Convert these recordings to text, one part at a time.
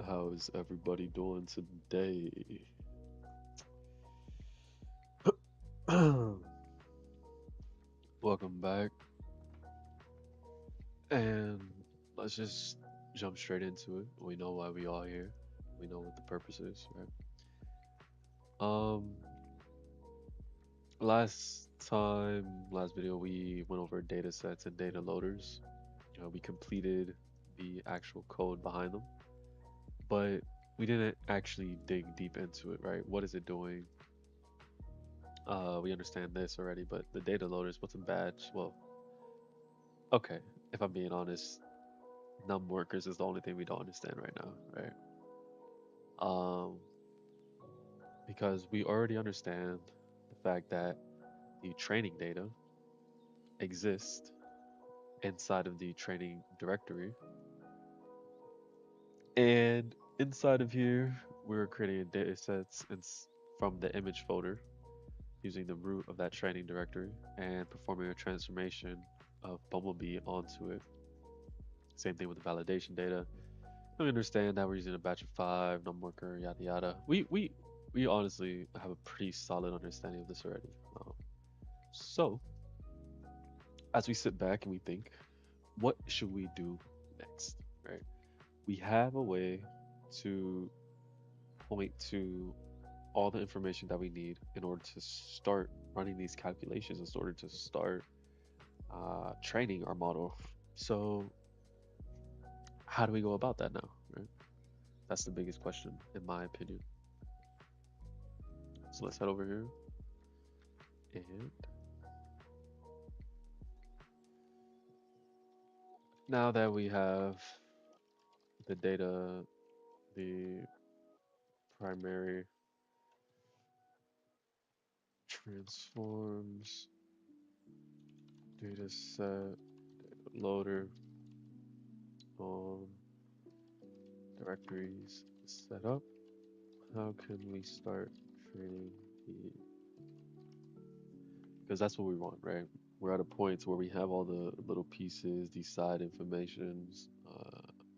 How is everybody doing today? Welcome back, and let's just jump straight into it. We know why we all here. We know what the purpose is, right? Um, last video, we went over data sets and data loaders. We completed the actual code behind them, but we didn't actually dig deep into it, right? What is it doing? We understand this already, but the data loaders, what's a badge? Well, okay, if I'm being honest, num workers is the only thing we don't understand right now, right? Um, because we already understand the fact that the training data exists inside of the training directory, and inside of here, we're creating data sets from the image folder using the root of that training directory and performing a transformation of Bumblebee onto it. Same thing with the validation data. We understand that we're using a batch of five, num worker, yada yada. We honestly have a pretty solid understanding of this already. So as we sit back and we think, what should we do next? Right? We have a way to point to all the information that we need in order to start running these calculations, in order to start training our model. So how do we go about that now? Right? That's the biggest question, in my opinion. So let's head over here and now that we have the data, the primary transforms, data set, loader, um, directories set up, how can we start training the, because that's what we want, right? We're at a point where we have all the little pieces, these side informations,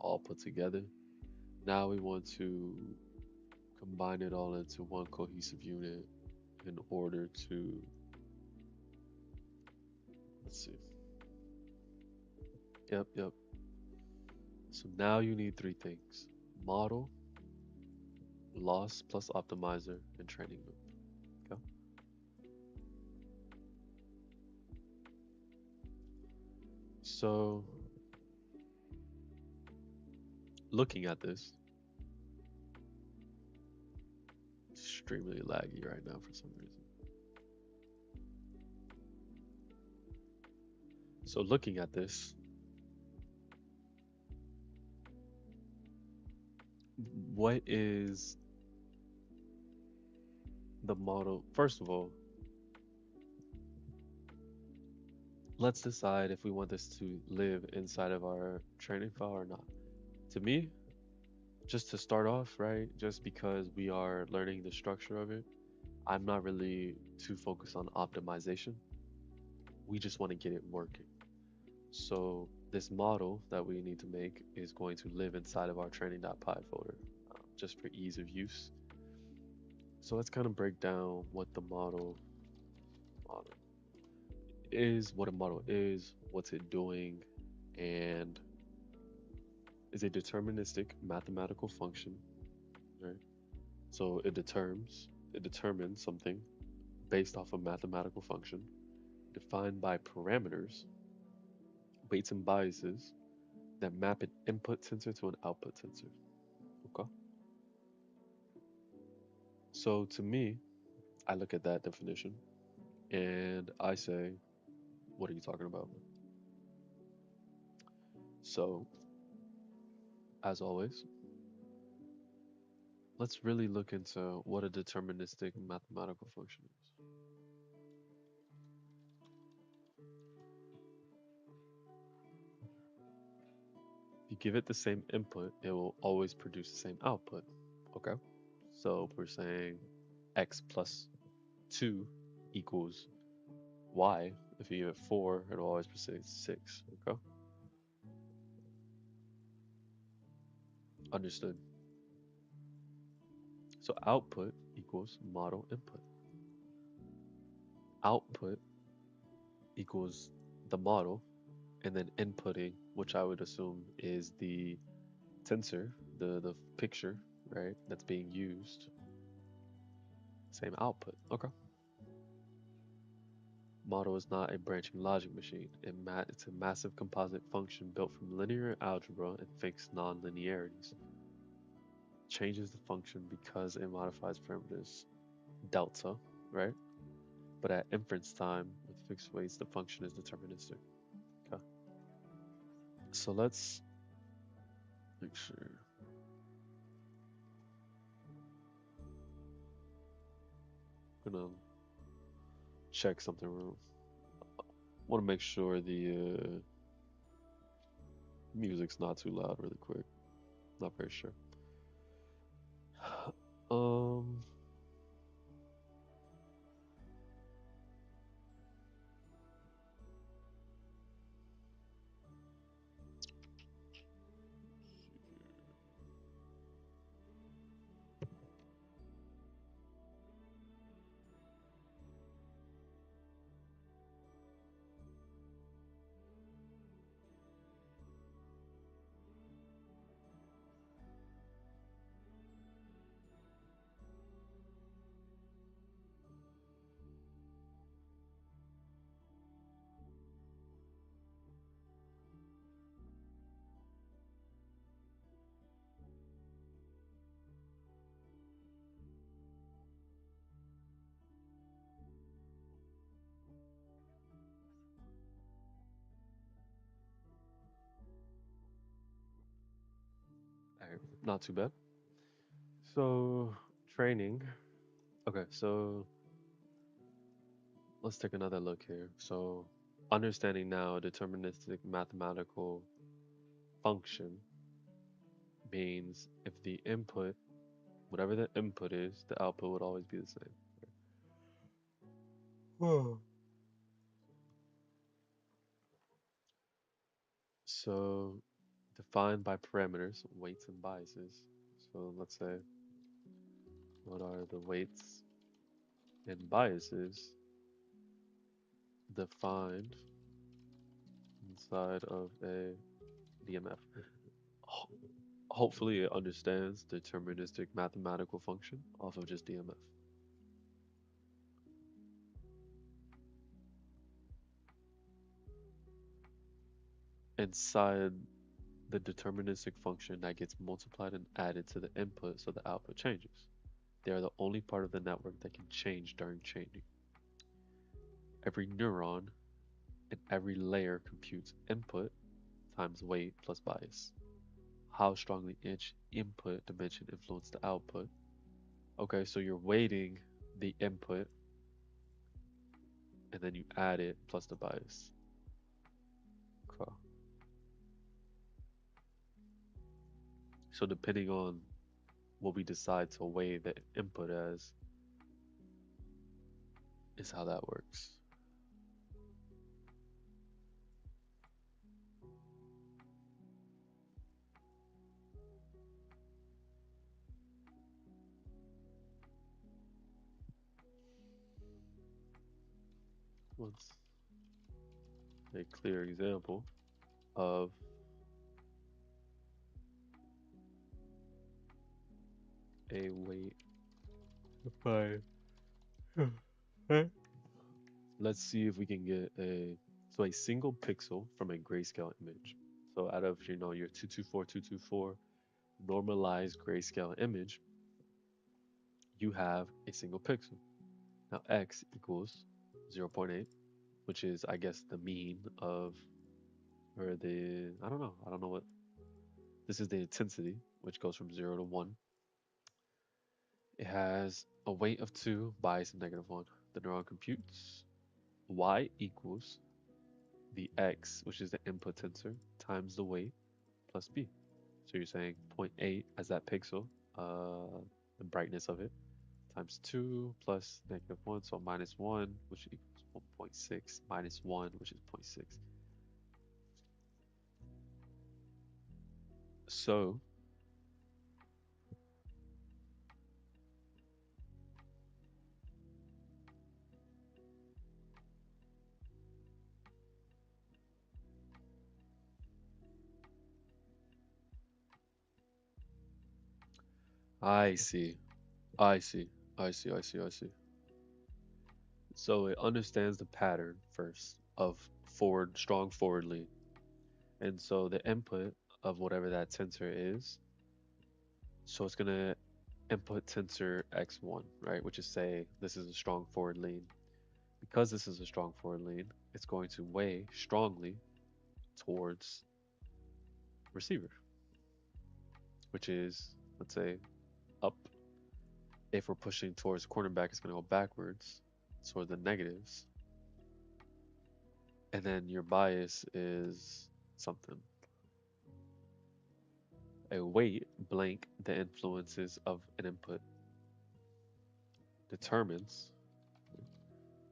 all put together. Now we want to combine it all into one cohesive unit in order to, let's see. Yep. So now you need three things: model, loss plus optimizer, and training loop. Okay. So looking at this, extremely laggy right now for some reason. So looking at this, what is the model? First of all, let's decide if we want this to live inside of our training file or not. To me, just to start off, right, just because we are learning the structure of it, I'm not really too focused on optimization. We just want to get it working. So this model that we need to make is going to live inside of our training.py folder, just for ease of use. So let's kind of break down what the model is, what a model is, what's it doing, and is a deterministic mathematical function, right? So it determines something based off a mathematical function defined by parameters, weights and biases that map an input tensor to an output tensor. Okay. So to me, I look at that definition and I say, what are you talking about? So, as always, let's really look into what a deterministic mathematical function is. If you give it the same input, it will always produce the same output. Okay. So if we're saying x plus 2 equals y, if you give it 4, it'll always produce 6. Okay. Understood. So output equals model input. Output equals the model, and then inputting, which I would assume is the tensor, the picture, right? That's being used. Same output. Okay. Model is not a branching logic machine. It's a massive composite function built from linear algebra and fixed nonlinearities. Changes the function because it modifies parameters delta, right? But at inference time with fixed weights, the function is deterministic. Okay. So let's make sure. I'm gonna check something. Want to make sure the music's not too loud really quick. Not very sure. Um, alright, not too bad. So training. Okay, so let's take another look here. So understanding now a deterministic mathematical function means if the input, whatever the input is, the output would always be the same. Hmm. So defined by parameters, weights and biases. So let's say what are the weights and biases defined inside of a DMF? Ho- Hopefully it understands deterministic mathematical function off of just DMF. Inside the deterministic function that gets multiplied and added to the input so the output changes. They are the only part of the network that can change during chaining. Every neuron in every layer computes input times weight plus bias. How strongly each input dimension influences the output. Okay, so you're weighting the input and then you add it plus the bias. Okay. So depending on what we decide to weigh the input as is how that works. Let's a clear example of a weight by let's see if we can get a single pixel from a grayscale image. So out of your 224224 normalized grayscale image, you have a single pixel. Now x equals 0.8, which is I guess the mean of or the I don't know what this is the intensity, which goes from 0 to 1. It has a weight of 2, bias of -1. The neuron computes y equals the x, which is the input tensor, times the weight plus b. So you're saying zero point 0.8 as that pixel, the brightness of it, times 2 plus -1, so -1, which equals 1.6, minus 1, which is zero point 0.6. So I see. I see. I see. I see. I see. So it understands the pattern first of strong forward lean. And so the input of whatever that tensor is, so it's going to input tensor x1, right? Which is say this is a strong forward lean. Because this is a strong forward lean, it's going to weigh strongly towards receiver, which is, let's say, up. If we're pushing towards cornerback, it's going to go backwards toward the negatives. And then your bias is something. A weight blank the influences of an input determines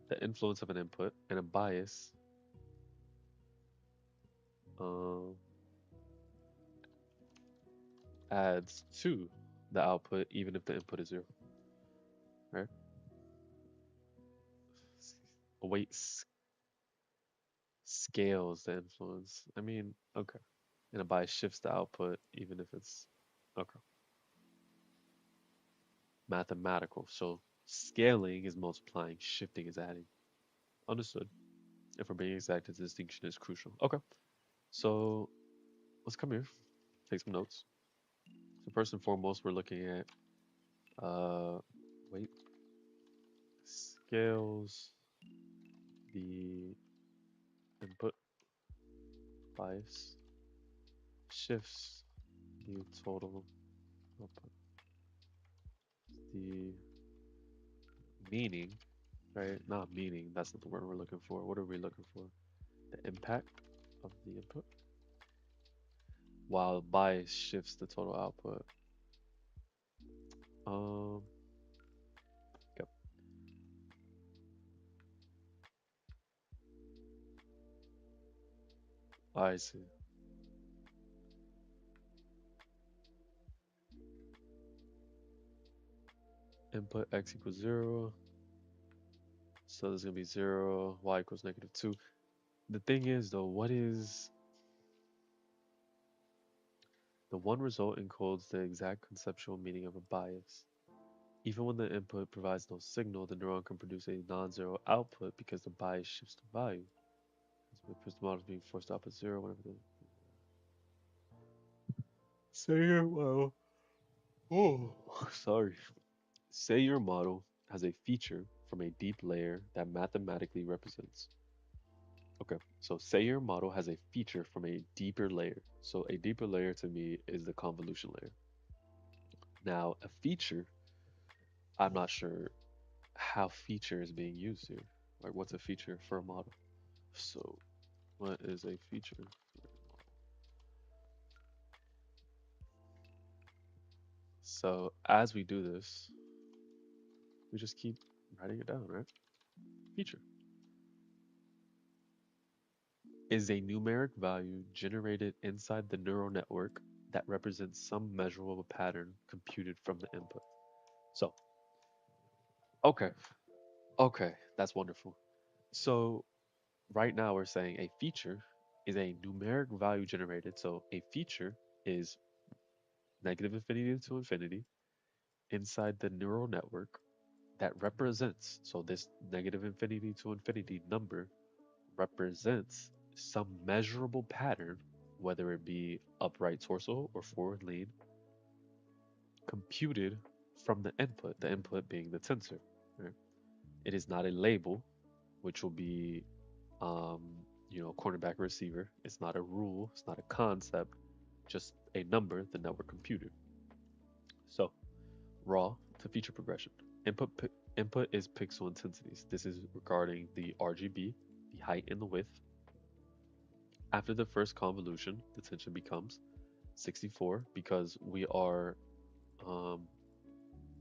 the influence of an input, and a bias um, adds to the output even if the input is zero, right? A weight scales the influence. I mean, okay. And a bias shifts the output even if it's okay. Mathematical. So scaling is multiplying, shifting is adding. Understood. If we're being exact, the distinction is crucial. Okay. So let's come here, take some notes. So first and foremost, we're looking at uh weight scales the input bias, shifts the total output, the meaning, right? Not meaning, that's not the word we're looking for. What are we looking for? The impact of the input, while bias shifts the total output. Um, yep, I see. Input x equals 0, so there's gonna be 0, y equals -2. The thing is, though, what is the one result encodes the exact conceptual meaning of a bias. Even when the input provides no signal, the neuron can produce a non-zero output because the bias shifts the value. With the model being forced to output zero whenever the say your model. Oh, sorry. Say your model has a feature from a deep layer that mathematically represents. Okay, so say your model has a feature from a deeper layer. So a deeper layer to me is the convolution layer. Now, a feature, I'm not sure how feature is being used here. Like, what's a feature for a model? So, what is a feature for a model? So, as we do this, we just keep writing it down, right? Feature is a numeric value generated inside the neural network that represents some measurable pattern computed from the input. So, okay, okay, that's wonderful. So, right now we're saying a feature is a numeric value generated. So, a feature is negative infinity to infinity inside the neural network that represents, so this negative infinity to infinity number represents some measurable pattern, whether it be upright torso or forward lean, computed from the input being the tensor. Right? It is not a label, which will be, um, cornerback receiver. It's not a rule, it's not a concept, just a number, the network computed. So, raw to feature progression. Input is pixel intensities. This is regarding the RGB, the height and the width. After the first convolution, the tension becomes 64 because we are um,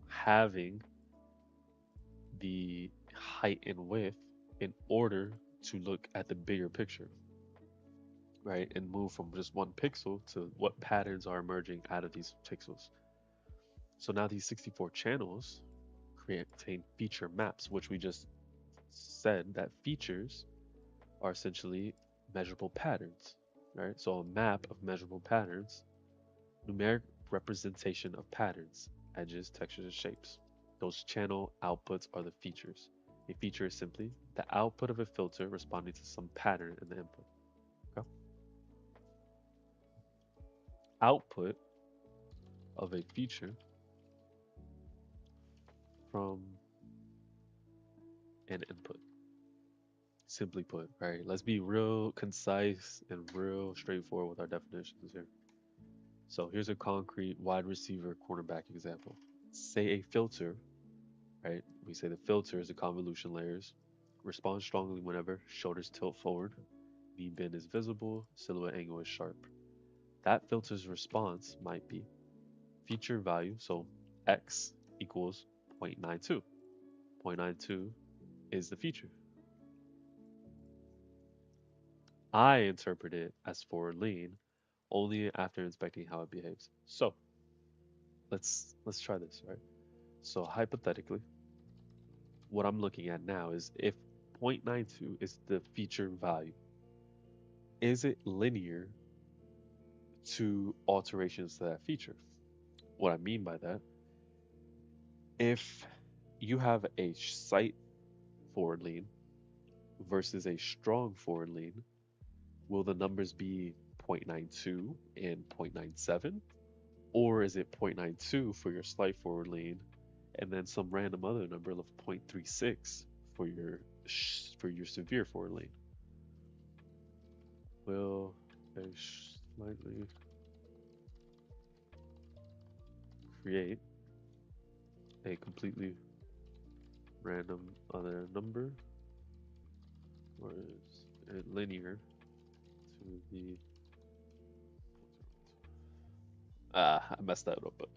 having the height and width in order to look at the bigger picture, right? And move from just one pixel to what patterns are emerging out of these pixels. So now these 64 channels contain feature maps, which we just said that features are essentially measurable patterns, right? So a map of measurable patterns, numeric representation of patterns edges, textures, and shapes. Those channel outputs are the features. A feature is simply the output of a filter responding to some pattern in the input. Okay? Output of a feature from an input. Simply put, right? Let's be real concise and real straightforward with our definitions here. So here's a concrete wide receiver cornerback example. Say a filter, right? We say the filter is the convolution layers. Responds strongly whenever shoulders tilt forward, knee bend is visible, silhouette angle is sharp. That filter's response might be feature value, so x equals 0.92. 0.92 is the feature. I interpret it as forward lean only after inspecting how it behaves. So let's try this, right? So hypothetically, what I'm looking at now is if 0.92 is the feature value, is it linear to alterations to that feature? What I mean by that, if you have a slight forward lean versus a strong forward lean, will the numbers be zero point 0.92 and 0.97? Or is it 0.92 for your slight forward lean and then some random other number of 0.36 for your severe forward lean? Will they slightly create a completely random other number, or is it linear to the? I messed that up. But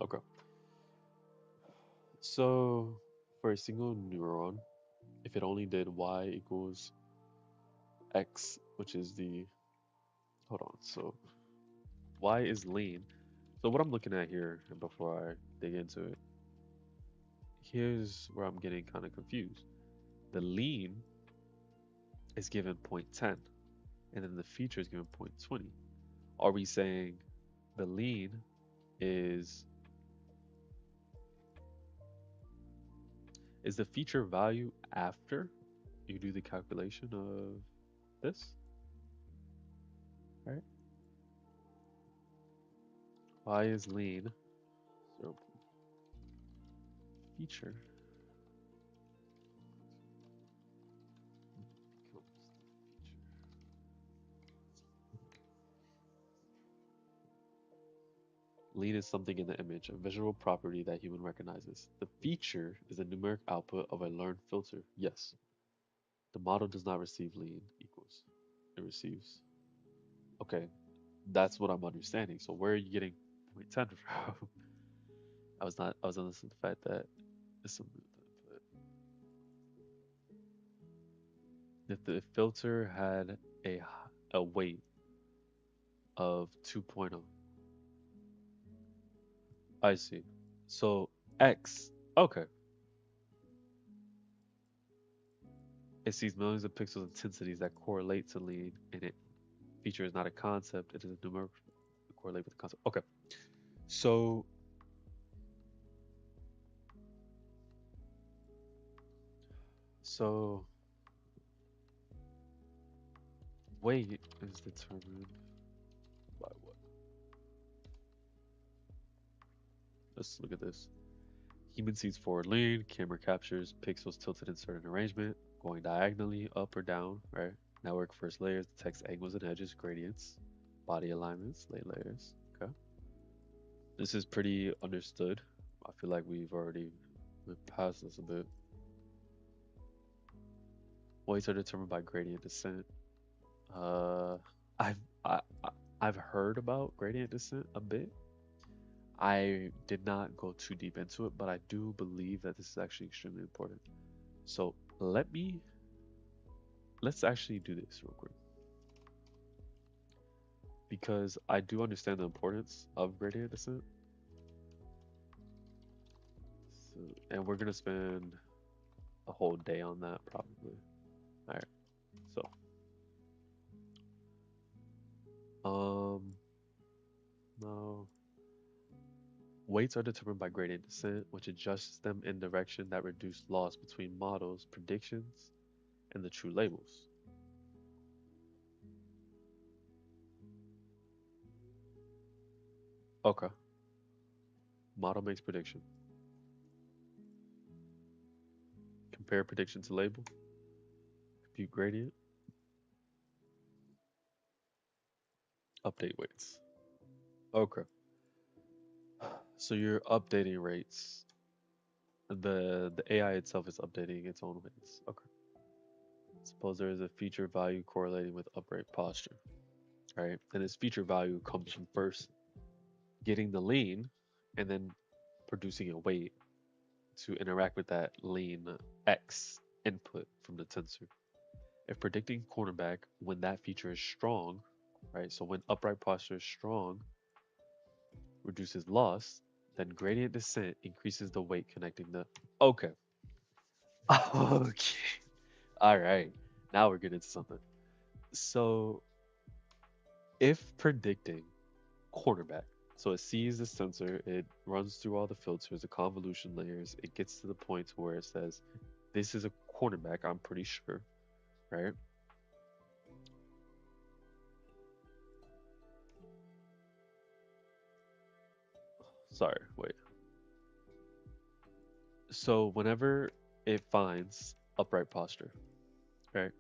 okay. So for a single neuron, if it only did y equals x, which is the hold on. So y is lean. So what I'm looking at here, and before I dig into it, here's where I'm getting kind of confused. The lean is given 0.10, and then the feature is given 0.20. Are we saying the lean is is the feature value after you do the calculation of this, right? Y is lean, 0 feature becomes the feature. Lean is something in the image, a visual property that human recognizes. The feature is the numeric output of a learned filter. Yes, the model does not receive lean equals. It receives. Okay, that's what I'm understanding. So where are you getting 0.10 from? I was understanding the fact that it's some if the filter had a weight of 2.0. I see. So X, okay, it sees millions of pixels intensities that correlate to lean, and it feature is not a concept; it is a numeric correlate with the concept. Okay, so so weight is determined by what? Let's look at this. Human sees forward lean, camera captures pixels tilted in certain arrangement, going diagonally up or down, right? Network first layers detects angles and edges, gradients, body alignments, lay layers. Okay. This is pretty understood. I feel like we've already went past this a bit. Weights are determined by gradient descent. Uh, I've, I I've heard about gradient descent a bit. I did not go too deep into it, but I do believe that this is actually extremely important. So let's actually do this real quick because I do understand the importance of gradient descent. So, and we're gonna spend a whole day on that probably. All right. So, um, no. Weights are determined by gradient descent, which adjusts them in direction that reduce loss between models, predictions, and the true labels. Okay. Model makes prediction. Compare prediction to label. Compute gradient. Update weights. Okay. So you're updating rates. The AI itself is updating its own weights. Okay. Suppose there is a feature value correlating with upright posture, right? And its feature value comes from first getting the lean and then producing a weight to interact with that lean X input from the tensor. If predicting cornerback when that feature is strong, right? So when upright posture is strong, reduces loss, then gradient descent increases the weight connecting the. Okay. Okay. All right. Now we're getting into something. So if predicting cornerback, so it sees the sensor, it runs through all the filters, the convolution layers, it gets to the point where it says, this is a cornerback, I'm pretty sure, right? Sorry, wait. So whenever it finds upright posture, right,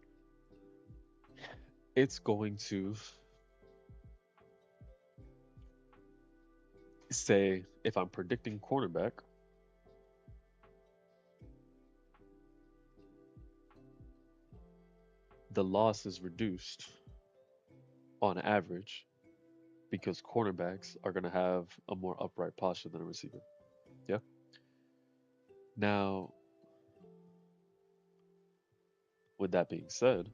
it's going to say, if I'm predicting cornerback, the loss is reduced on average because cornerbacks are going to have a more upright posture than a receiver. Yeah. Now, with that being said,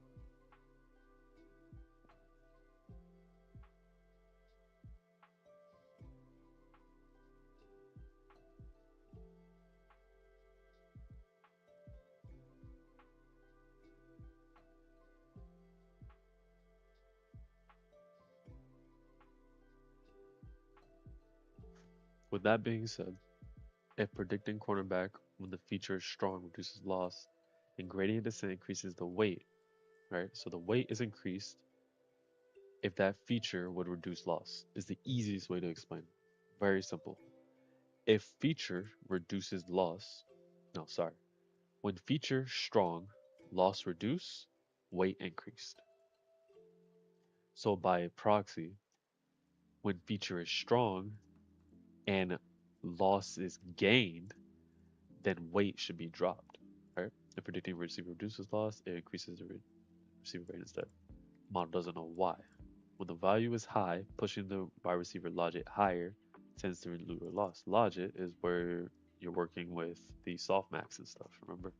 with that being said, if predicting cornerback when the feature is strong reduces loss, and gradient descent increases the weight, right? So the weight is increased if that feature would reduce loss, is the easiest way to explain. Very simple. If feature reduces loss, no, sorry. When feature strong, loss reduce, weight increased. So by proxy, when feature is strong and loss is gained, then weight should be dropped. Right? If predicting receiver reduces loss, it increases the receiver rate instead. Model doesn't know why. When the value is high, pushing the wide receiver logic higher tends to reduce loss. Logic is where you're working with the softmax and stuff. Remember,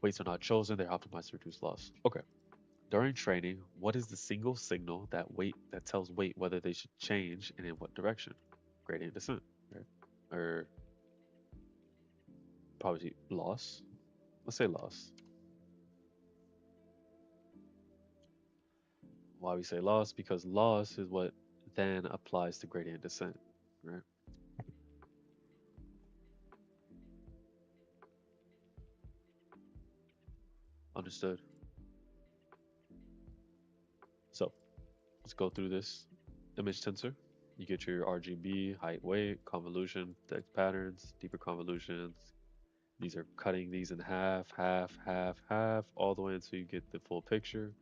weights are not chosen; they're optimized to reduce loss. Okay. During training, what is the single signal that tells weight whether they should change and in what direction? Gradient descent, right? Or probably loss. Let's say loss. Why we say loss? Because loss is what then applies to gradient descent, right? Understood. So let's go through this image tensor. You get your RGB, height, weight, convolution, text patterns, deeper convolutions. These are cutting these in half, half, half, half, all the way until you get the full picture.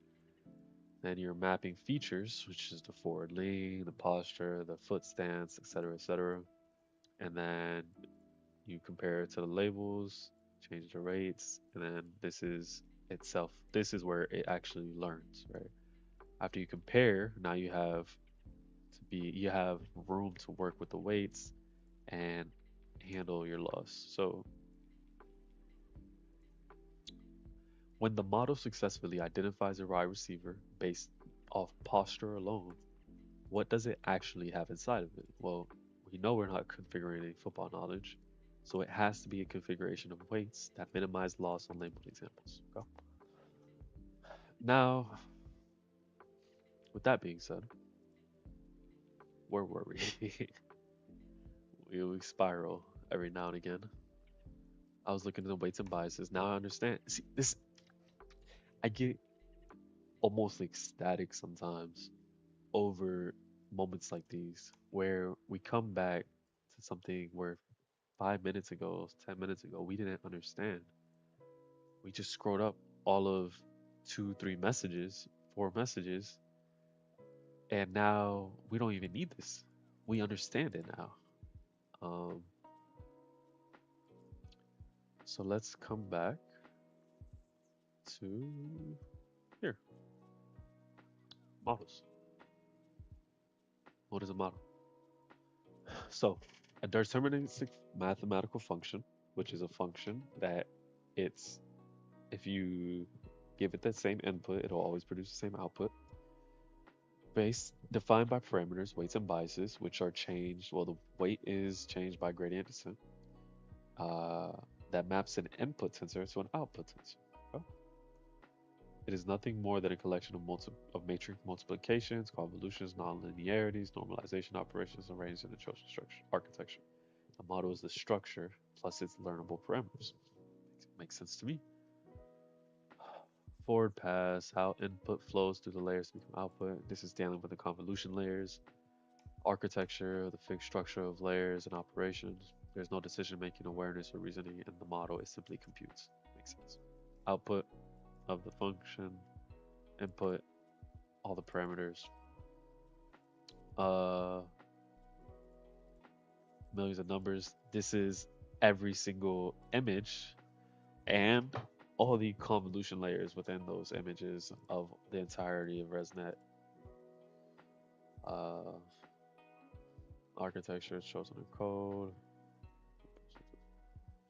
Then you're mapping features, which is the forward lean, the posture, the foot stance, etc., etc. And then you compare it to the labels, change the rates, and then this is itself. This is where it actually learns, right? After you compare, now you have you have room to work with the weights and handle your loss. So when the model successfully identifies a wide receiver based off posture alone, what does it actually have inside of it? Well, we know we're not configuring any football knowledge, so it has to be a configuration of weights that minimize loss on labeled examples. Okay? Now, with that being said, where were we? We spiral every now and again. I was looking at the weights and biases. Now I understand. See, this I get almost ecstatic sometimes over moments like these where we come back to something where 5 minutes ago, 10 minutes ago, we didn't understand. We just scrolled up all of two, three messages, four messages, and now we don't even need this. We understand it now. Um, so let's come back to here models. What is a model? So, a deterministic mathematical function, which is a function that it's if you give it the same input, it'll always produce the same output. Base defined by parameters, weights and biases, which are changed. Well, the weight is changed by gradient descent. Uh, that maps an input tensor to an output tensor. Okay? It is nothing more than a collection of matrix multiplications, convolutions, nonlinearities, normalization operations arranged in a chosen structure architecture. The model is the structure plus its learnable parameters. Makes sense to me. Forward pass, how input flows through the layers to become output. This is dealing with the convolution layers, architecture, the fixed structure of layers and operations. There's no decision making, awareness, or reasoning in the model. It simply computes. Makes sense. Output of the function, input, all the parameters, uh, millions of numbers. This is every single image and all the convolution layers within those images of the entirety of ResNet. Uh, architecture is chosen in code.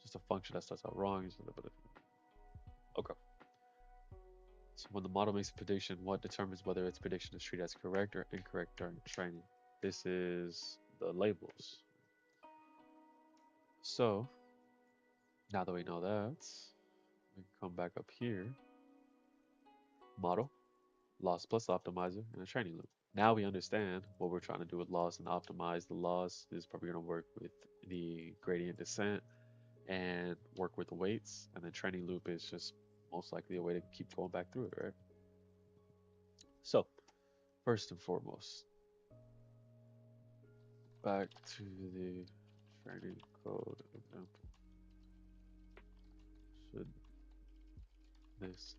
Just a function that starts out wrong. Okay. So when the model makes a prediction, what determines whether its prediction is treated as correct or incorrect during training? This is the labels. So now that we know that, we can come back up here. Model, loss plus optimizer, and a training loop. Now we understand what we're trying to do with loss and optimize. The loss is probably going to work with the gradient descent and work with the weights. And the training loop is just most likely a way to keep going back through it, right? So, first and foremost, back to the training code example. Should this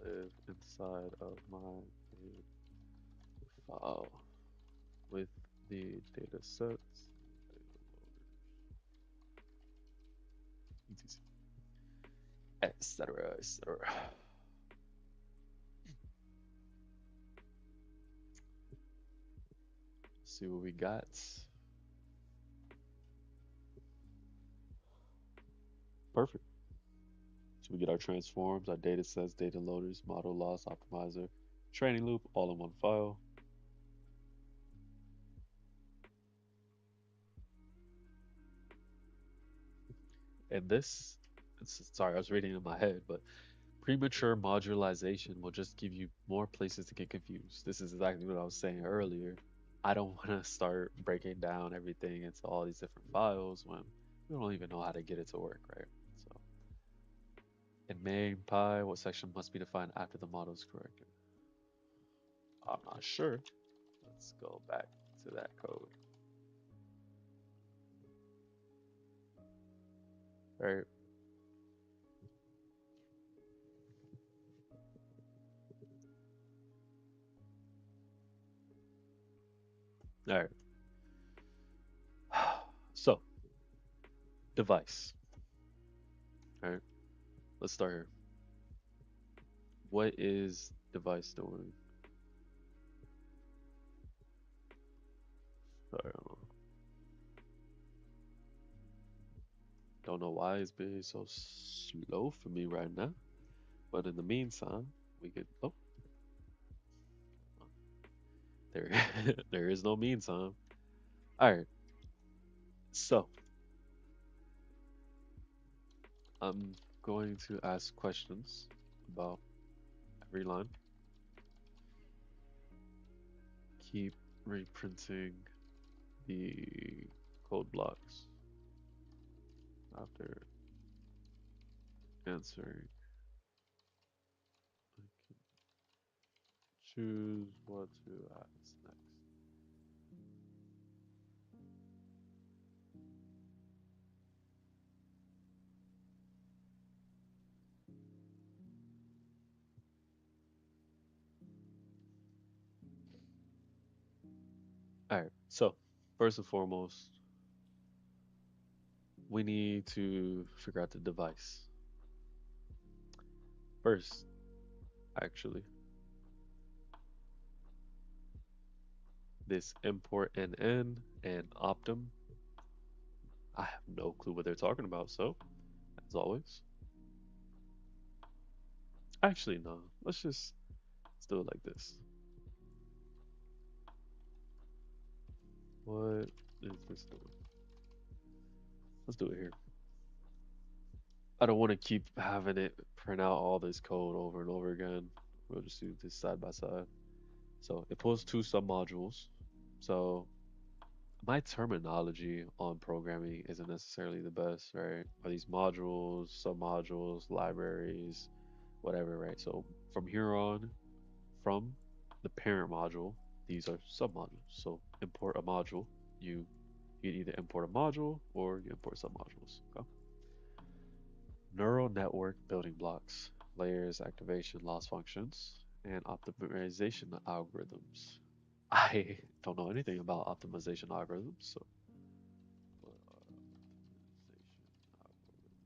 live inside of my file with the data sets, etc., etc. See what we got. Perfect. So we get our transforms, our data sets, data loaders, model loss, optimizer, training loop, all in one file. And this, sorry, I was reading in my head, but premature modularization will just give you more places to get confused. This is exactly what I was saying earlier. I don't want to start breaking down everything into all these different files when we don't even know how to get it to work, right? So in main pi, what section must be defined after the model is corrected? I'm not sure. Let's go back to that code. All right. All right. So, device. All right. Let's start here. What is device doing? Sorry, I don't know why it's being so slow for me right now. But in the meantime, we could. Oh, there, there is no meantime. All right. So I'm going to ask questions about every line. Keep reprinting the code blocks after answering. I can choose what to ask next. All right. So first and foremost, we need to figure out the device. First, actually, this import NN and Optum, I have no clue what they're talking about. So, as always, actually, no. Let's do it like this. What is this doing? Let's do it here. I don't want to keep having it print out all this code over and over again. We'll just do this side by side. So it pulls two submodules. So my terminology on programming isn't necessarily the best, right? Are these modules, submodules, libraries, whatever, right? So from here on, from the parent module, these are submodules. So import a module. You you can either import a module or you import submodules. Okay? Neural network building blocks, layers, activation, loss functions, and optimization algorithms. I don't know anything about optimization algorithms, so what are optimization algorithms?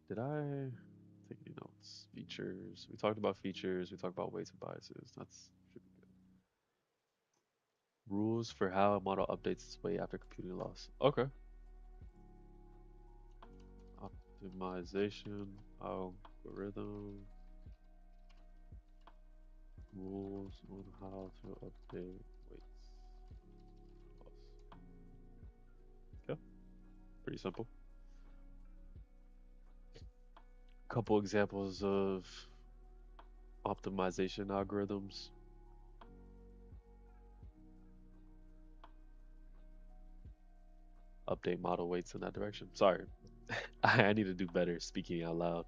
Did I take any notes? Features. We talked about features. We talked about weights and biases. That's should be good. Rules for how a model updates its weight after computing loss. Okay. Optimization algorithm rules on how to update weights. Loss. Okay. Pretty simple. Couple examples of optimization algorithms. Update model weights in that direction. Sorry, I need to do better speaking out loud.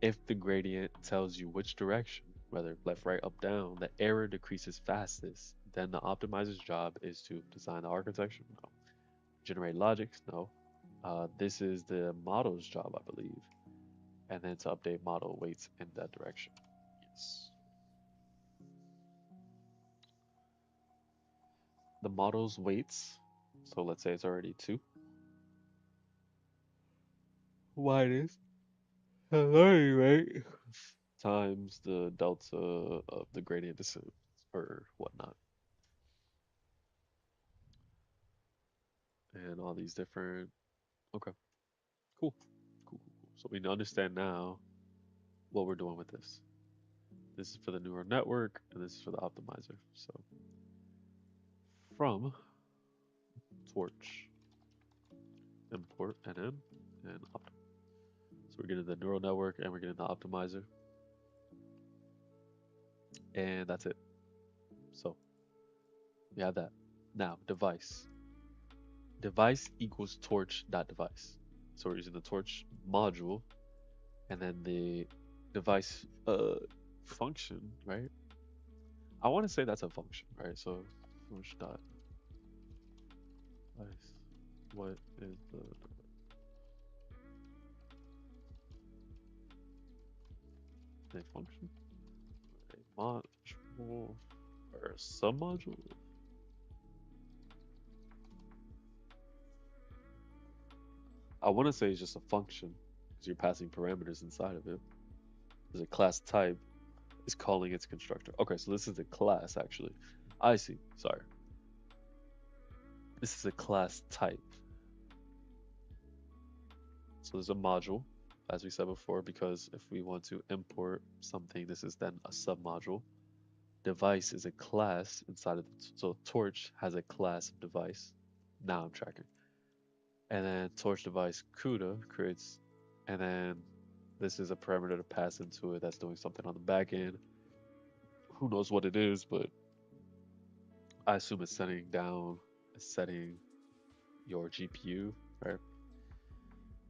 If the gradient tells you which direction, whether left, right, up, down, the error decreases fastest, then the optimizer's job is to design the architecture. No. Generate logics. No. This is the model's job, I believe, and then to update model weights in that direction. Yes. The model's weights. So let's say it's already 2. Minus the learning rate times the delta of the gradient descent or whatnot, and all these different. Okay, cool, cool, cool, cool. So we understand now what we're doing with this. This is for the neural network, and this is for the optimizer. So from torch, import NN and opt. So we're getting the neural network and we're getting the optimizer, and that's it. So we have that. Now device. Device equals torch dot device. So we're using the torch module and then the device function, right? I want to say that's a function, right? So torch dot device. What is the function? A module or a submodule? I want to say it's just a function because you're passing parameters inside of it. There's a class type. is calling its constructor. Okay, so this is a class actually. I see. Sorry. This is a class type. So there's a module, as we said before, because if we want to import something, this is then a submodule. Device is a class inside of so torch has a class of device. Now I'm tracking. And then torch device CUDA creates, and then this is a parameter to pass into it that's doing something on the back end. Who knows what it is, but I assume it's setting your GPU, right?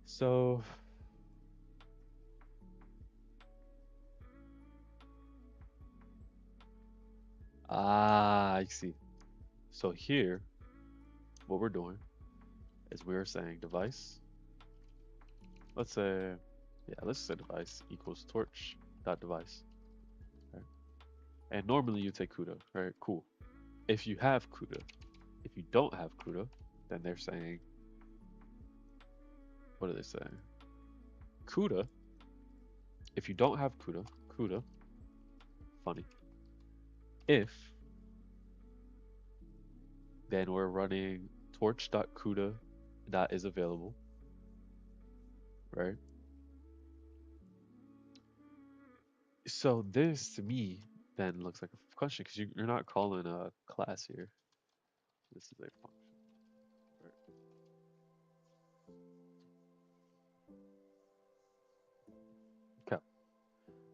So, I see. So here, what we're doing is we're saying device. Let's say, yeah, let's say device equals torch dot device, right? And normally you take CUDA, right? Cool. If you have CUDA, if you don't have CUDA, then they're saying, what are they saying? CUDA, if you don't have CUDA, funny. If, then we're running torch.cuda that is available, right? So this to me then looks like a function because you're not calling a class here. This is a function, right? Okay.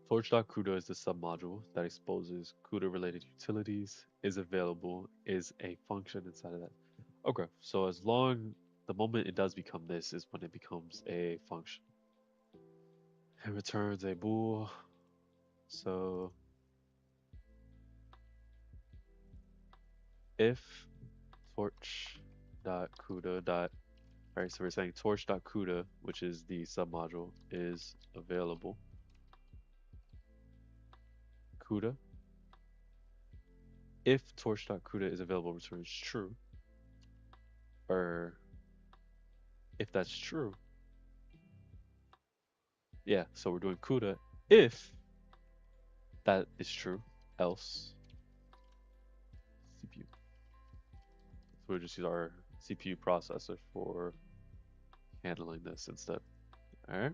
Torch.cuda is the submodule that exposes CUDA related utilities, is available, is a function inside of that. Okay, so the moment it does become this is when it becomes a function. It returns a bool. So if torch.cuda. All right, so we're saying torch.cuda, which is the submodule, is available. CUDA. If torch.cuda is available, returns true. Or if that's true, yeah, so we're doing CUDA if that is true, else CPU. So we just use our CPU processor for handling this instead. All right.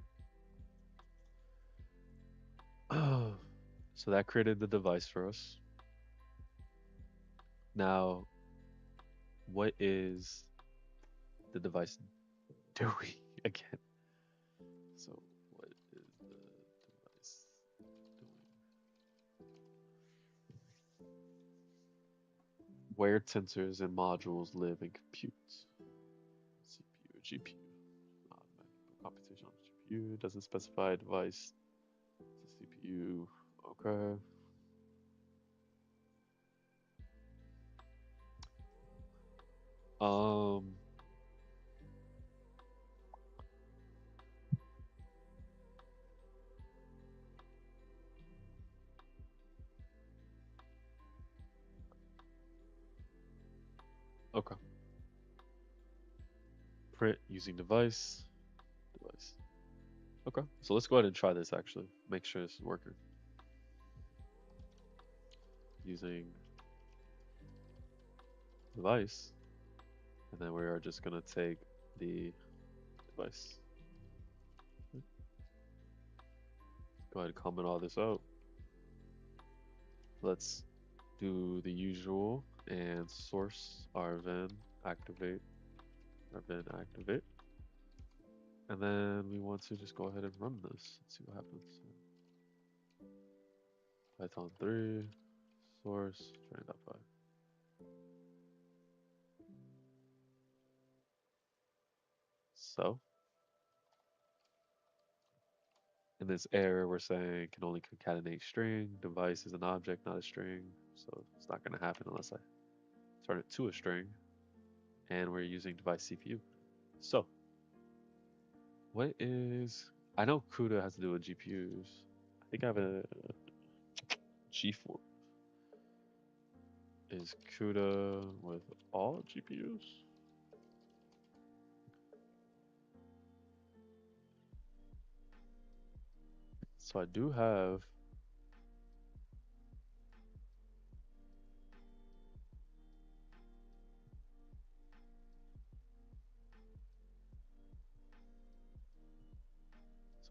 So that created the device for us. Now, what is the device doing again? So, what is the device doing? Where tensors and modules live and compute. CPU or GPU. Computation on the GPU doesn't specify a device. It's a CPU. Okay. Um. Okay. Print using device. Device. Okay. So let's go ahead and try this actually. Make sure this is working. Using device. And then we are just gonna take the device. Go ahead and comment all this out. Let's do the usual and source rven activate rven activate. And then we want to just go ahead and run this and see what happens. Python 3, source, train.py. So, in this error, we're saying can only concatenate string. Device is an object, not a string. So, it's not going to happen unless I turn it to a string. And we're using device CPU. So, what is. I know CUDA has to do with GPUs. I think I have a G4. Is CUDA with all GPUs? So I do have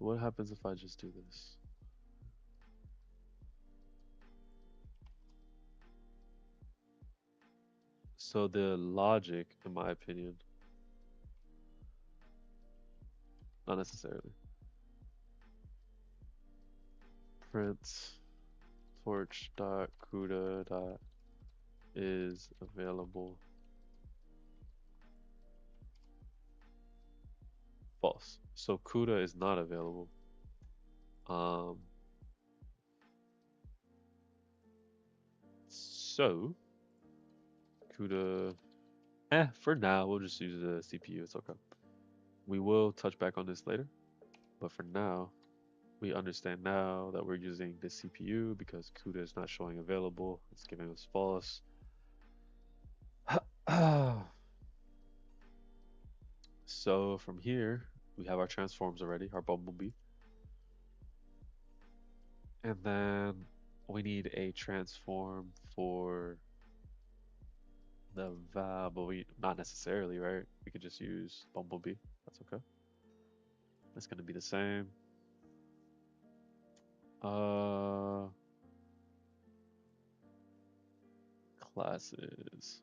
So what happens if I just do this? So the logic, in my opinion, not necessarily. Print torch dot CUDA dot is available. False. So CUDA is not available. Um, so CUDA, for now we'll just use the CPU. It's okay. We will touch back on this later, but for now, we understand now that we're using the CPU because CUDA is not showing available. It's giving us false. So from here, we have our transforms already, our bumblebee. And then we need a transform for the val, but we not necessarily, right? We could just use bumblebee. That's okay. It's gonna be the same. Uh, classes.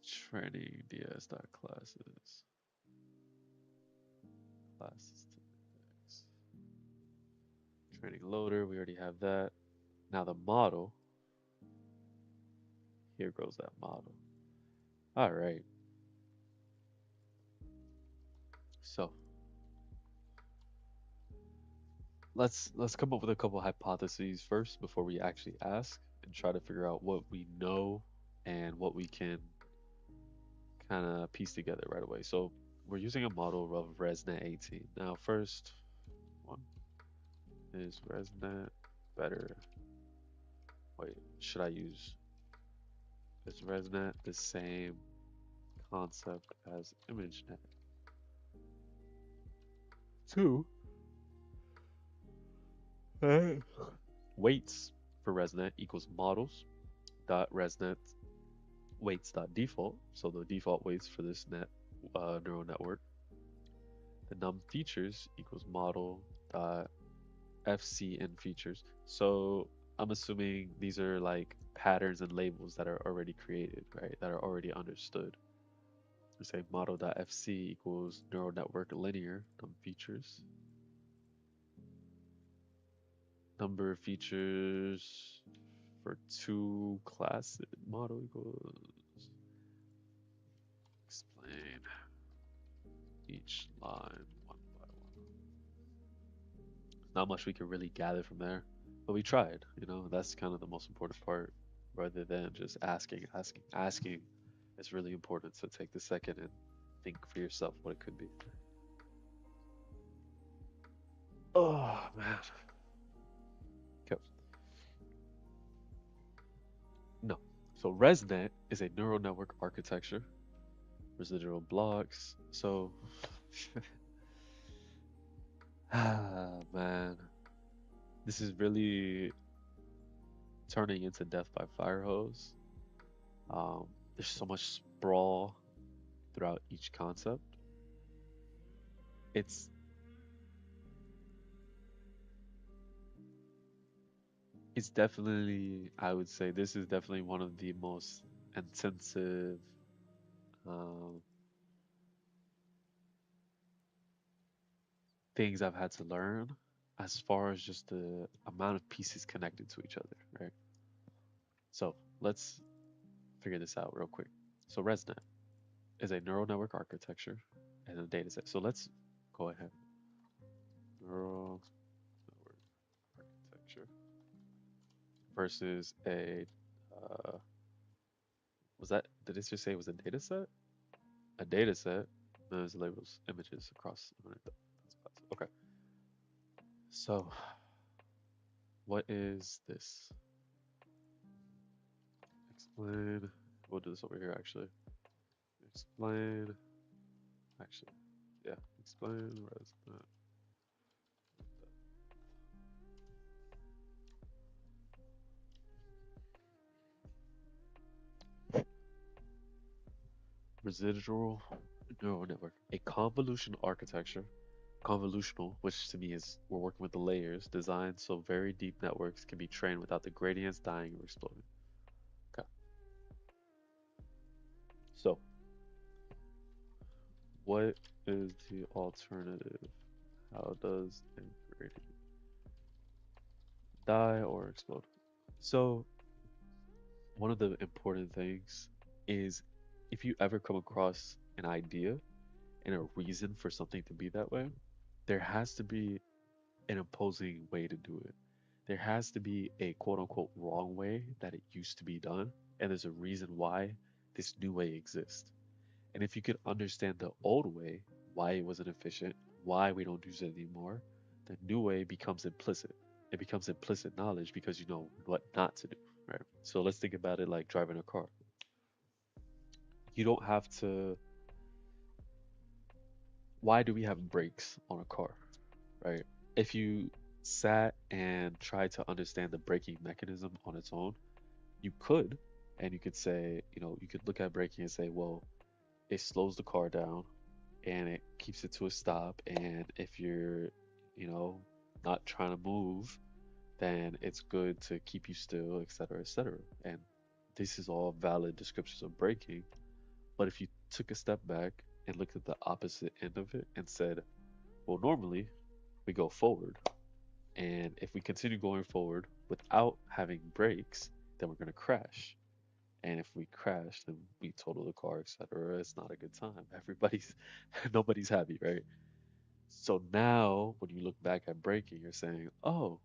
Training ds dot classes. Classes to index. Training loader. We already have that. Now the model. Here goes that model. All right. So let's come up with a couple hypotheses first before we actually ask and try to figure out what we know and what we can kind of piece together right away. So we're using a model of ResNet 18. Now first one is ResNet better. Wait, should I use is ResNet the same concept as ImageNet? Two, weights for ResNet equals models dot ResNet weights dot default. So the default weights for this neural network. The num features equals model dot FCN features. So I'm assuming these are like patterns and labels that are already created, right? That are already understood. We say model dot FC equals neural network linear num features. Number of features for two classes model equals explain each line one by one. Not much we could really gather from there, but we tried. That's kind of the most important part, rather than just asking. It's really important to take the second and think for yourself what it could be. Oh man. Okay. No. So ResNet is a neural network architecture, residual blocks. So, man, this is really turning into death by fire hose. There's so much sprawl throughout each concept. It's it's definitely, I would say, this is definitely one of the most intensive um, things I've had to learn as far as just the amount of pieces connected to each other, right? So let's figure this out real quick. So ResNet is a neural network architecture and a data set. So let's go ahead. Neural network architecture versus did it just say it was a data set? A data set, those labels images across 100,000 spots. Okay. So what is this? Explain. We'll do this over here actually. Explain. Actually, yeah. Explain. Residual neural network. A convolution architecture Convolutional, which to me is we're working with the layers designed so very deep networks can be trained without the gradients dying or exploding. Okay. So, what is the alternative? How does a gradient die or explode? So, one of the important things is if you ever come across an idea and a reason for something to be that way, there has to be an opposing way to do it. There has to be a quote unquote wrong way that it used to be done, and there's a reason why this new way exists. And if you could understand the old way, why it wasn't efficient, why we don't use it anymore, the new way becomes implicit. It becomes implicit knowledge because you know what not to do, right? So let's think about it like driving a car. You don't have to. Why do we have brakes on a car, right? If you sat and tried to understand the braking mechanism on its own, you could, and you could say, you could look at braking and say, well, it slows the car down and it keeps it to a stop. And if you're, you know, not trying to move, then it's good to keep you still, et cetera, et cetera. And this is all valid descriptions of braking. But if you took a step back and looked at the opposite end of it and said, well, normally we go forward. And if we continue going forward without having brakes, then we're going to crash. And if we crash, then we total the car, etc. It's not a good time. Everybody's, nobody's happy, right? So now, when you look back at braking, you're saying, oh,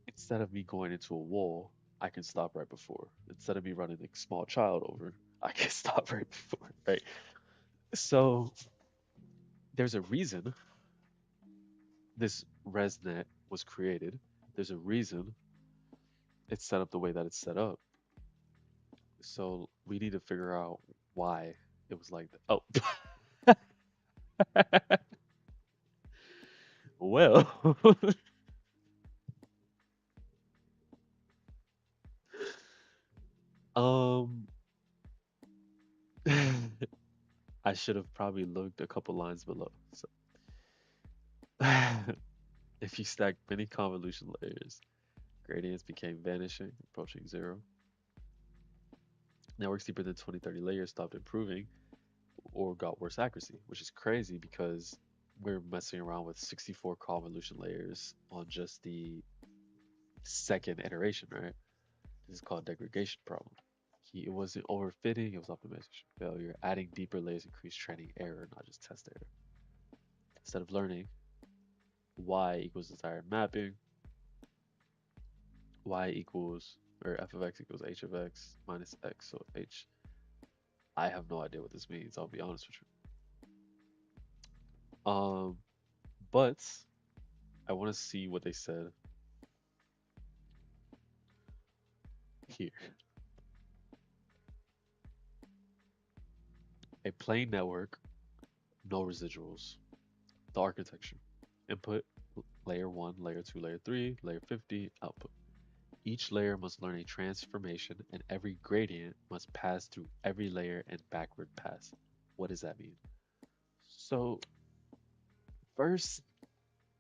instead of me going into a wall, I can stop right before. Instead of me running a small child over, I can stop right before, right? So there's a reason this ResNet was created. There's a reason it's set up the way that it's set up. So we need to figure out why it was like that. Oh, well, um, I should have probably looked a couple lines below. So, if you stack many convolution layers, gradients became vanishing, approaching zero. Networks deeper than 20, 30 layers stopped improving or got worse accuracy, which is crazy because we're messing around with 64 convolution layers on just the second iteration, right? This is called degradation problem. It wasn't overfitting, it was optimization failure. Adding deeper layers increased training error, not just test error. Instead of learning y equals desired mapping, y equals, or f of x equals h of x minus x. So h, I have no idea what this means, I'll be honest with you. But I want to see what they said here. A plain network, no residuals. The architecture. Input, layer 1, layer 2, layer 3, layer 50, output. Each layer must learn a transformation, and every gradient must pass through every layer and backward pass. What does that mean? So, first,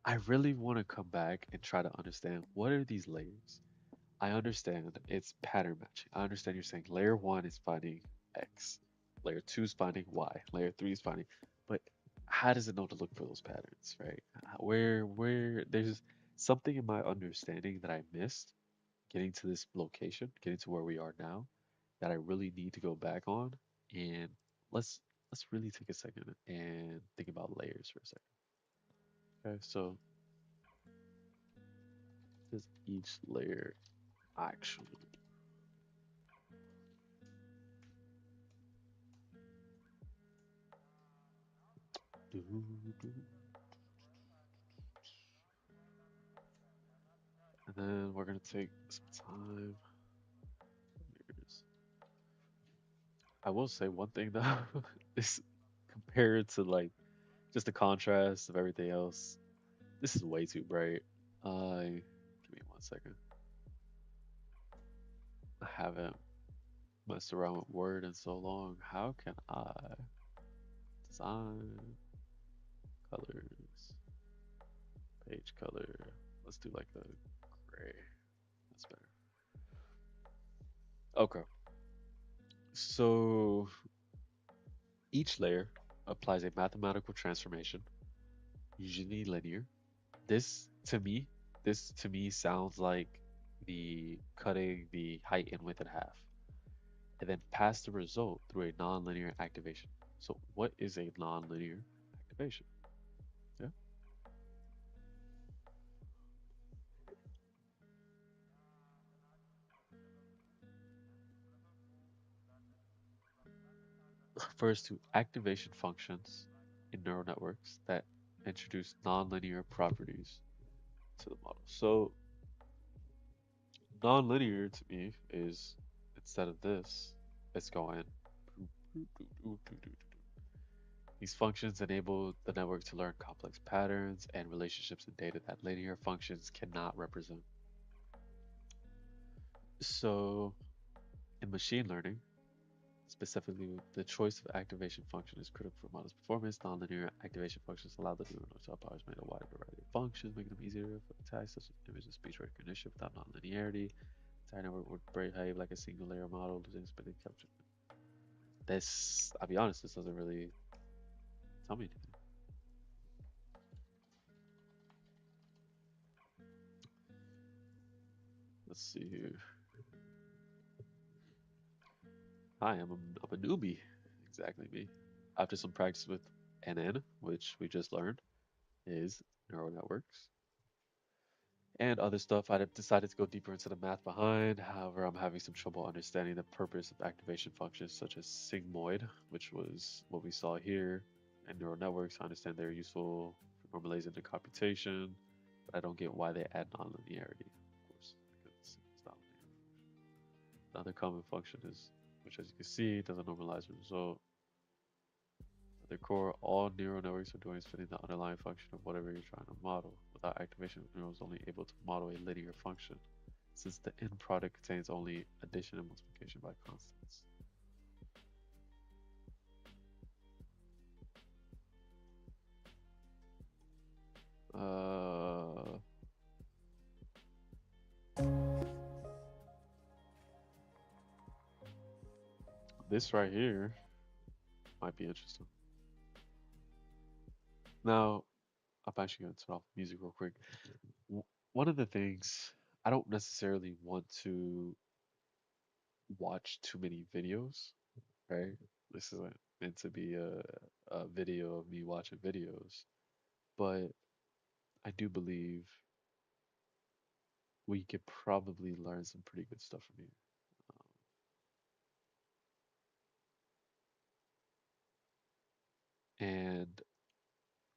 I really want to come back and try to understand what are these layers? I understand it's pattern matching. I understand you're saying layer 1 is finding X, layer 2 is finding Y, layer 3 is finding, but how does it know to look for those patterns, right? There's something in my understanding that I missed getting to this location, getting to where we are now, that I really need to go back on. And let's really take a second and think about layers for a second. Okay, so does each layer actually do? And then we're gonna take some time. Layers. I will say one thing though, is compared to like just the contrast of everything else, this is way too bright. Give me 1 second. I haven't messed around with Word in so long. How can I design Colors, page color. Let's do like the gray. That's better. Okay. So each layer applies a mathematical transformation, usually linear. This to me, this to me sounds like the cutting the height and width in half, and then pass the result through a nonlinear activation. So what is a nonlinear activation? Yeah. Refers to activation functions in neural networks that introduce nonlinear properties to the model. So nonlinear to me is instead of this, it's going. These functions enable the network to learn complex patterns and relationships in data that linear functions cannot represent. So, in machine learning, specifically, the choice of activation function is critical for model's performance. Nonlinear activation functions allow the neural network to operate a wide variety of functions, making them easier for tasks such as image and speech recognition without nonlinearity. The entire network would behave like a single layer model, losing spinning capture. This, I'll be honest, this doesn't really tell me anything. Let's see here. Hi, I'm a newbie. Exactly me. After some practice with NN, which we just learned is neural networks, and other stuff, I decided to go deeper into the math behind. However, I'm having some trouble understanding the purpose of activation functions such as sigmoid, which was what we saw here, and neural networks. I understand they're useful for normalizing the computation, but I don't get why they add nonlinearity, of course, because it's not linear. Another common function is, which as you can see, doesn't normalize the result. At their core, all neural networks are doing is fitting the underlying function of whatever you're trying to model. Without activation, the neural is only able to model a linear function, since the end product contains only addition and multiplication by constants. Uh, this right here might be interesting. Now, I'm actually going to turn off music real quick. One of the things I don't necessarily want to watch too many videos, right? This isn't meant to be a video of me watching videos, but I do believe we could probably learn some pretty good stuff from here. And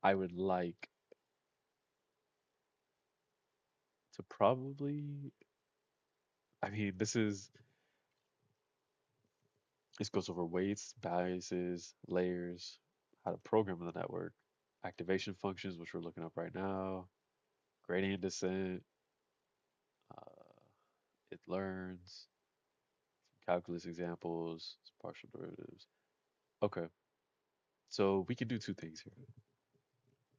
I would like to probably, I mean, this goes over weights, biases, layers, how to program the network, activation functions, which we're looking up right now, gradient descent, uh, it learns, some calculus examples, some partial derivatives. Okay, so we can do two things here.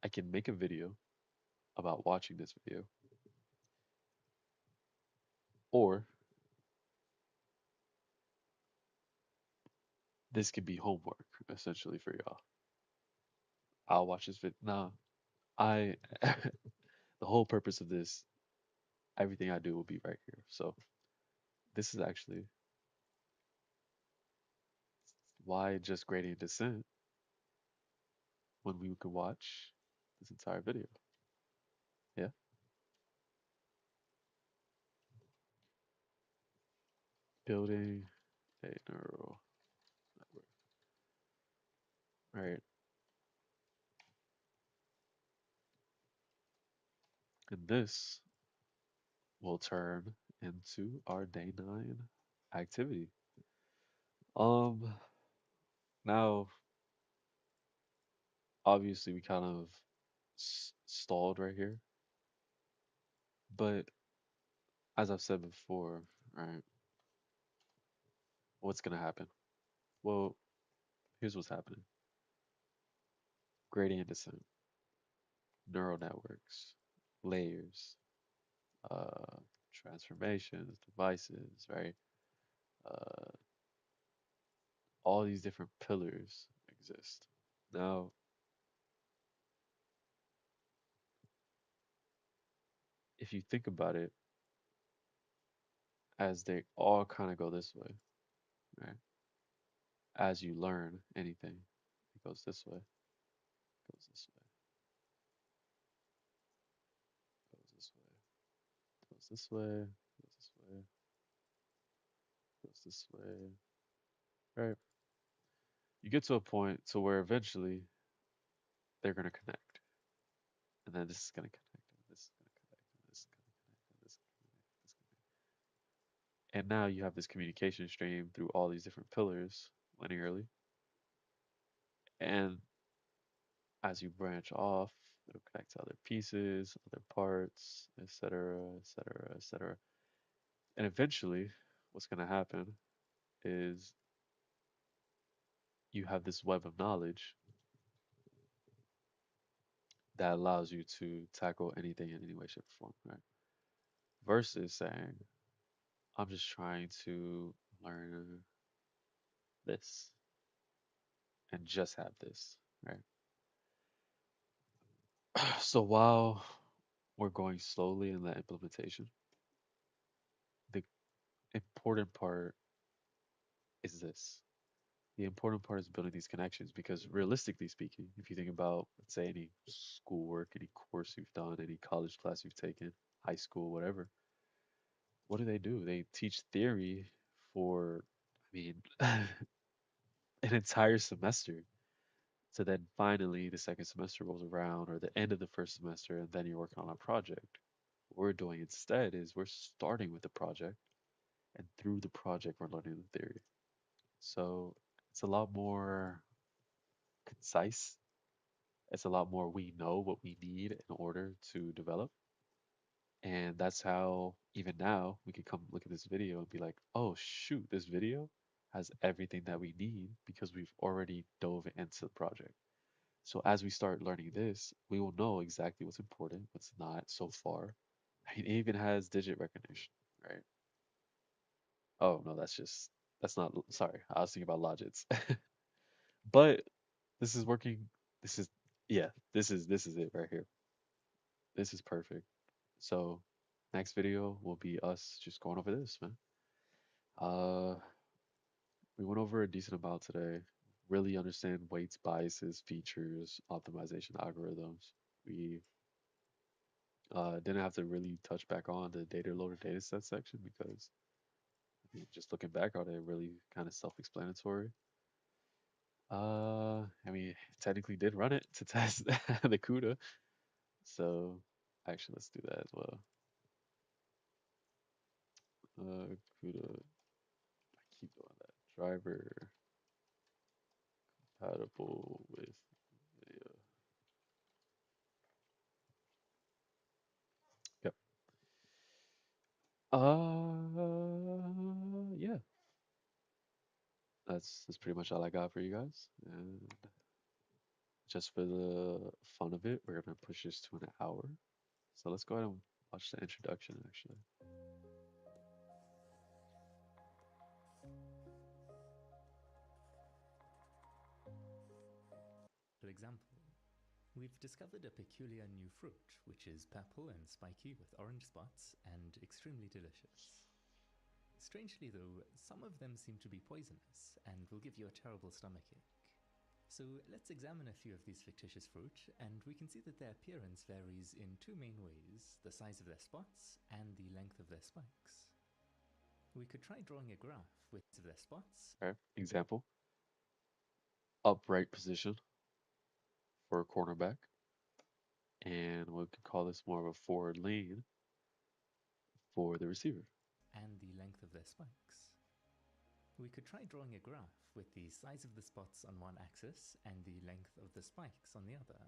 I can make a video about watching this video, or this could be homework essentially for y'all. I'll watch this video. No, I, the whole purpose of this, everything I do will be right here. So this is actually why just gradient descent when we could watch this entire video. Yeah, building a neural network. All right, and this will turn into our day 9 activity. Um, now obviously we kind of stalled right here, but as I've said before, right, what's gonna happen? Well, here's what's happening. Gradient descent. neural networks, layers, uh, transformations, devices, right? Uh, all these different pillars exist. Now, if you think about it, as they all kind of go this way, right? As you learn anything, it goes this way, goes this way, goes this way, goes this way, goes this way, goes this way, right? You get to a point to where eventually they're going to connect, and then this is going to connect, and this is going to connect, and this is going to connect, and this is going to connect, this is going to connect. And now you have this communication stream through all these different pillars linearly, and as you branch off, it'll connect to other pieces, other parts, etc., etc., etc. And eventually, what's going to happen is you have this web of knowledge that allows you to tackle anything in any way, shape, or form, right? Versus saying, I'm just trying to learn this and just have this, right? So while we're going slowly in that implementation, the important part is this. The important part is building these connections because realistically speaking, if you think about, let's say, any schoolwork, any course you've done, any college class you've taken, high school, whatever, what do? They teach theory for, I mean, an entire semester. So then finally the second semester rolls around or the end of the first semester and then you're working on a project. What we're doing instead is we're starting with the project and through the project we're learning the theory. So it's a lot more concise. It's a lot more we know what we need in order to develop. And that's how even now we can come look at this video and be like, oh shoot, this video has everything that we need because we've already dove into the project. So as we start learning this, we will know exactly what's important, what's not so far. It even has digit recognition, right? Oh no, that's not. Sorry, I was thinking about logits. But this is working. This is yeah. This is it right here. This is perfect. So next video will be us just going over this, man. Uh, we went over a decent amount today. Really understand weights, biases, features, optimization algorithms. We didn't have to really touch back on the data loader data set section because I mean, just looking back on it, really kind of self-explanatory. I mean, technically did run it to test the CUDA. So actually, let's do that as well. CUDA, I keep doing that. Driver compatible with video. Yep. Yeah. That's pretty much all I got for you guys. And just for the fun of it, we're gonna push this to an hour. So let's go ahead and watch the introduction actually. For example, we've discovered a peculiar new fruit, which is purple and spiky with orange spots and extremely delicious. Strangely though, some of them seem to be poisonous and will give you a terrible stomachache. So let's examine a few of these fictitious fruit, and we can see that their appearance varies in two main ways: the size of their spots and the length of their spikes. We could try drawing a graph with their spots. Okay. Example, upright position for a cornerback. And we could call this more of a forward lean for the receiver. And the length of their spikes. We could try drawing a graph with the size of the spots on one axis and the length of the spikes on the other.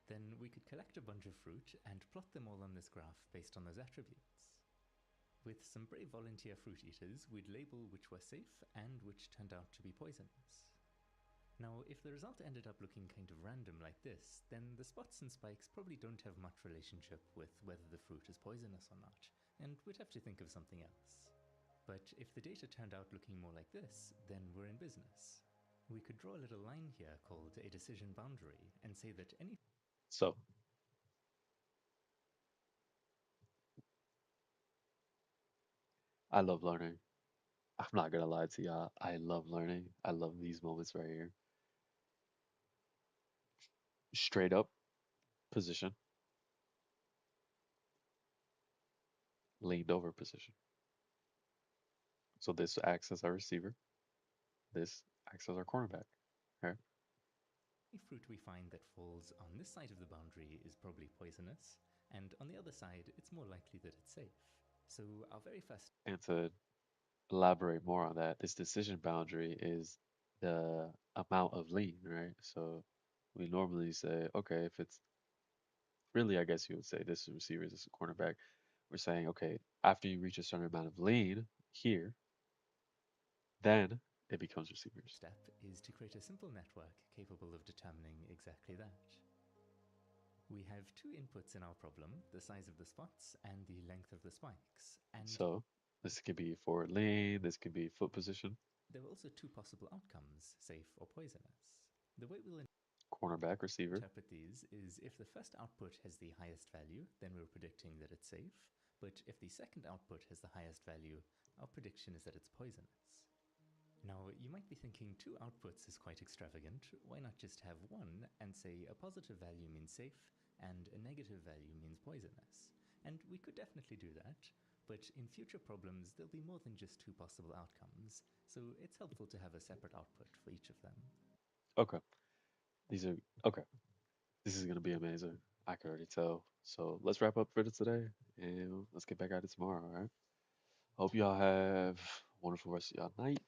Then we could collect a bunch of fruit and plot them all on this graph based on those attributes. With some brave volunteer fruit eaters, we'd label which were safe and which turned out to be poisonous. Now, if the result ended up looking kind of random like this, then the spots and spikes probably don't have much relationship with whether the fruit is poisonous or not, and we'd have to think of something else. But if the data turned out looking more like this, then we're in business. We could draw a little line here called a decision boundary and say that any So I love learning. I'm not gonna lie to y'all. I love learning. I love these moments right here. Straight up position, leaned over position. So this acts as our receiver. This acts as our cornerback. Right? fruit we find that falls on this side of the boundary is probably poisonous, and on the other side, it's more likely that it's safe. So our very first And to elaborate more on that, this decision boundary is the amount of lean, right? So we normally say, okay, if it's really, I guess you would say this receiver, this is a cornerback. We're saying, okay, after you reach a certain amount of lean here, then it becomes receivers. step is to create a simple network capable of determining exactly that. We have two inputs in our problem, the size of the spots and the length of the spikes, and So this could be forward lean, this could be foot position, there are also two possible outcomes, safe or poisonous. The way we'll cornerback, receiver. interpret these is if the first output has the highest value, then we're predicting that it's safe, but if the second output has the highest value, our prediction is that it's poisonous. Now, you might be thinking two outputs is quite extravagant. Why not just have one and say a positive value means safe and a negative value means poisonous? And we could definitely do that, but in future problems, there'll be more than just two possible outcomes, so it's helpful to have a separate output for each of them. Okay. These are okay. This is gonna be amazing. I can already tell. So let's wrap up for today and let's get back at it tomorrow, all right? Hope y'all have a wonderful rest of y'all night.